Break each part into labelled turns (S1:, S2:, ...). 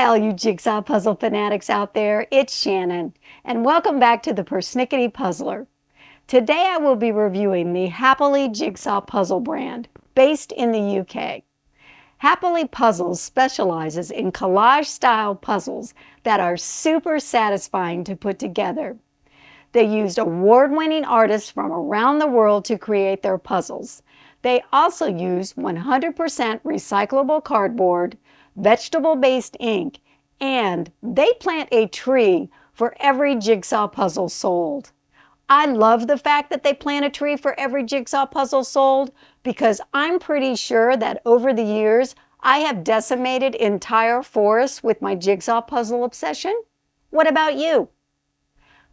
S1: Hi, all you Jigsaw puzzle fanatics out there. It's Shannon, and welcome back to the Persnickety Puzzler. Today I will be reviewing the Happily Jigsaw puzzle brand, based in the UK. Happily Puzzles specializes in collage-style puzzles that are super satisfying to put together. They used award-winning artists from around the world to create their puzzles. They also use 100% recyclable cardboard, vegetable-based ink, and they plant a tree for every jigsaw puzzle sold. I love the fact that they plant a tree for every jigsaw puzzle sold because I'm pretty sure that over the years I have decimated entire forests with my jigsaw puzzle obsession. What about you?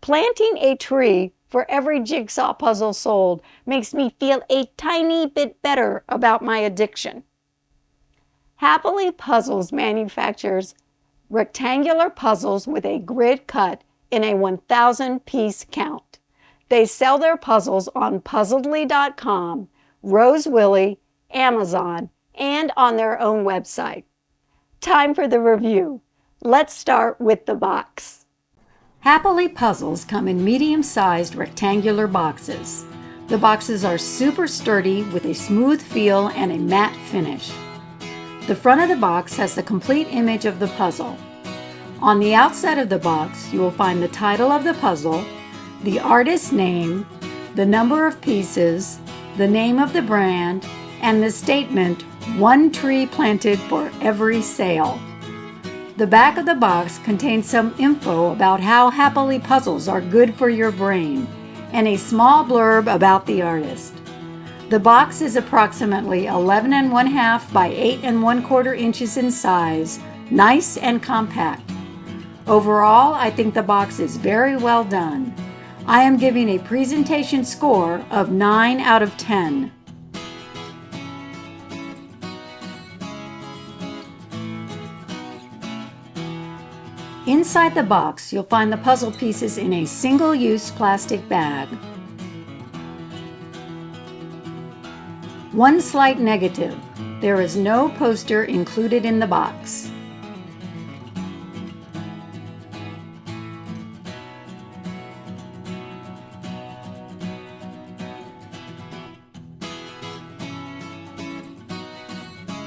S1: Planting a tree for every jigsaw puzzle sold makes me feel a tiny bit better about my addiction. Happily Puzzles manufactures rectangular puzzles with a grid cut in a 1,000-piece count. They sell their puzzles on Puzzledly.com, Rose Willy, Amazon, and on their own website. Time for the review. Let's start with the box. Happily Puzzles come in medium-sized rectangular boxes. The boxes are super sturdy with a smooth feel and a matte finish. The front of the box has the complete image of the puzzle. On the outside of the box, you will find the title of the puzzle, the artist's name, the number of pieces, the name of the brand, and the statement, "One tree planted for every sale." The back of the box contains some info about how Happily Puzzles are good for your brain and a small blurb about the artist. The box is approximately 11 1/2 by 8 1/4 inches in size, nice and compact. Overall, I think the box is very well done. I am giving a presentation score of 9 out of 10. Inside the box, you'll find the puzzle pieces in a single-use plastic bag. One slight negative, there is no poster included in the box.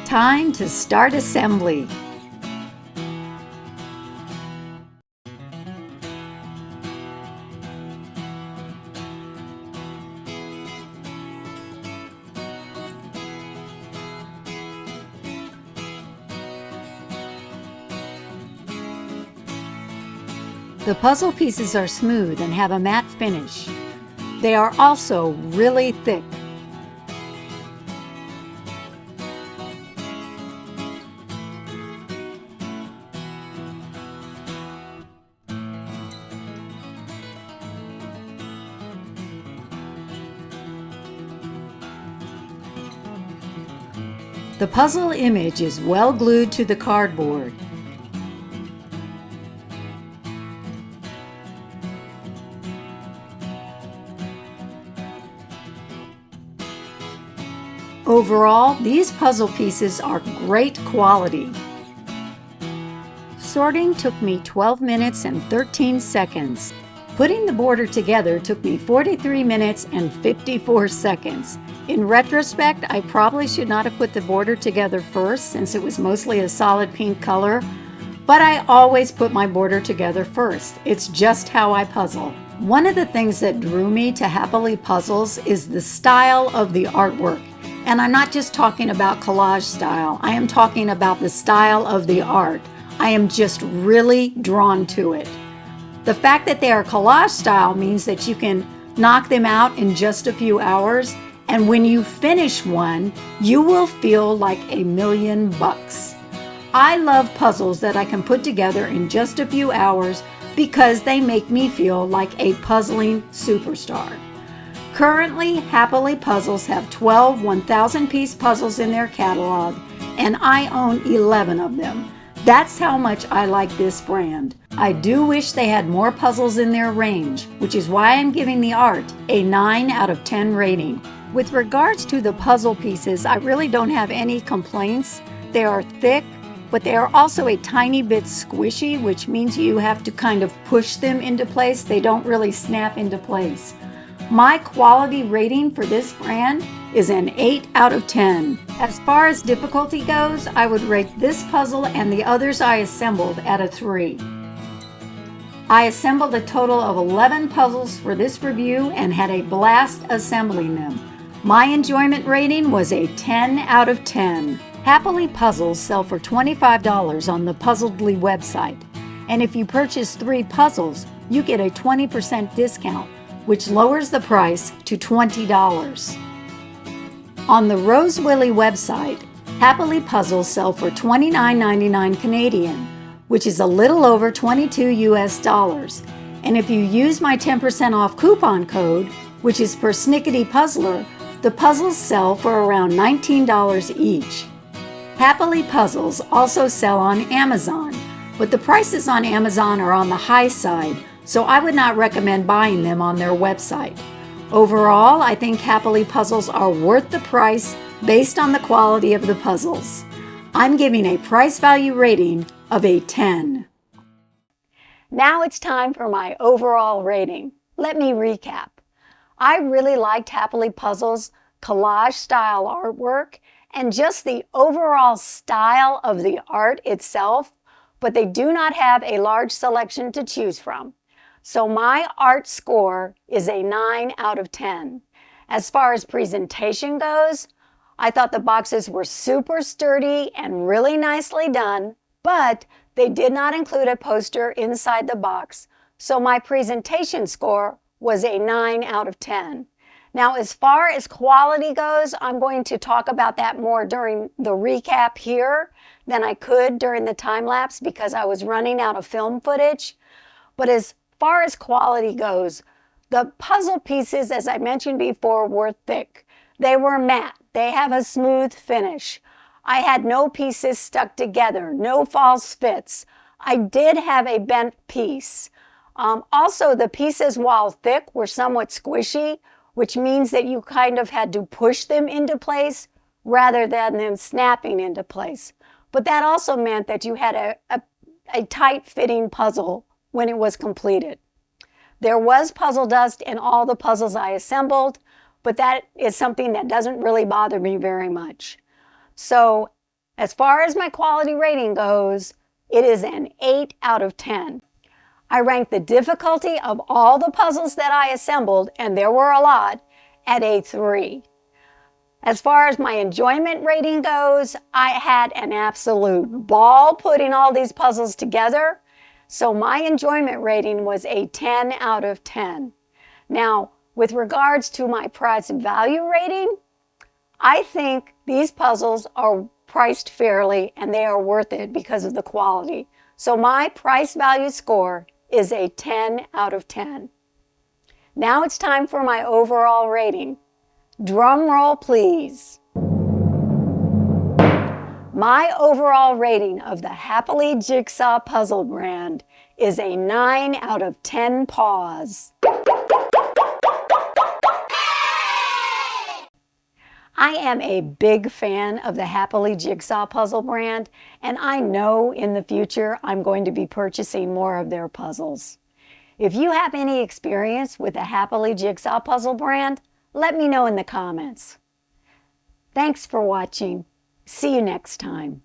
S1: Time to start assembly. The puzzle pieces are smooth and have a matte finish. They are also really thick. The puzzle image is well glued to the cardboard. Overall, these puzzle pieces are great quality. Sorting took me 12 minutes and 13 seconds. Putting the border together took me 43 minutes and 54 seconds. In retrospect, I probably should not have put the border together first since it was mostly a solid pink color, but I always put my border together first. It's just how I puzzle. One of the things that drew me to Happily Puzzles is the style of the artwork. And I'm not just talking about collage style, I am talking about the style of the art. I am just really drawn to it. The fact that they are collage style means that you can knock them out in just a few hours, and when you finish one, you will feel like $1,000,000. I love puzzles that I can put together in just a few hours because they make me feel like a puzzling superstar. Currently, Happily Puzzles have 12 1,000-piece puzzles in their catalog, and I own 11 of them. That's how much I like this brand. I do wish they had more puzzles in their range, which is why I'm giving the art a 9 out of 10 rating. With regards to the puzzle pieces, I really don't have any complaints. They are thick, but they are also a tiny bit squishy, which means you have to kind of push them into place. They don't really snap into place. My quality rating for this brand is an 8 out of 10. As far as difficulty goes, I would rate this puzzle and the others I assembled at a 3. I assembled a total of 11 puzzles for this review and had a blast assembling them. My enjoyment rating was a 10 out of 10. Happily puzzles sell for $25 on the Puzzledly website, and if you purchase 3 puzzles, you get a 20% discount, which lowers the price to $20. On the Rose Willy website, Happily puzzles sell for $29.99 Canadian, which is a little over 22 US dollars. And if you use my 10% off coupon code, which is persnicketypuzzler, the puzzles sell for around $19 each. Happily puzzles also sell on Amazon, but the prices on Amazon are on the high side, so I would not recommend buying them on their website. Overall, I think Happily puzzles are worth the price based on the quality of the puzzles. I'm giving a price value rating of a 10. Now it's time for my overall rating. Let me recap. I really liked Happily Puzzles' collage style artwork and just the overall style of the art itself, but they do not have a large selection to choose from. So my art score is a 9 out of 10. As far as presentation goes, I thought the boxes were super sturdy and really nicely done, but they did not include a poster inside the box, so my presentation score was a 9 out of 10. Now, as far as quality goes, I'm going to talk about that more during the recap here than I could during the time lapse because I was running out of film footage. But as far as quality goes, the puzzle pieces, as I mentioned before, were thick. They were matte. They have a smooth finish. I had no pieces stuck together, no false fits. I did have a bent piece. Also, the pieces, while thick, were somewhat squishy, which means that you kind of had to push them into place rather than them snapping into place. But that also meant that you had a tight-fitting puzzle when it was completed. There was puzzle dust in all the puzzles I assembled, but that is something that doesn't really bother me very much. So, as far as my quality rating goes, it is an 8 out of 10. I ranked the difficulty of all the puzzles that I assembled, and there were a lot, at a 3. As far as my enjoyment rating goes, I had an absolute ball putting all these puzzles together, so my enjoyment rating was a 10 out of 10. Now, with regards to my price value rating, I think these puzzles are priced fairly and they are worth it because of the quality. So my price value score is a 10 out of 10. Now it's time for my overall rating. Drum roll, please. My overall rating of the Happily Jigsaw Puzzle brand is a 9 out of 10 paws. I am a big fan of the Happily Jigsaw Puzzle brand, and I know in the future I'm going to be purchasing more of their puzzles. If you have any experience with the Happily Jigsaw Puzzle brand, let me know in the comments. Thanks for watching. See you next time.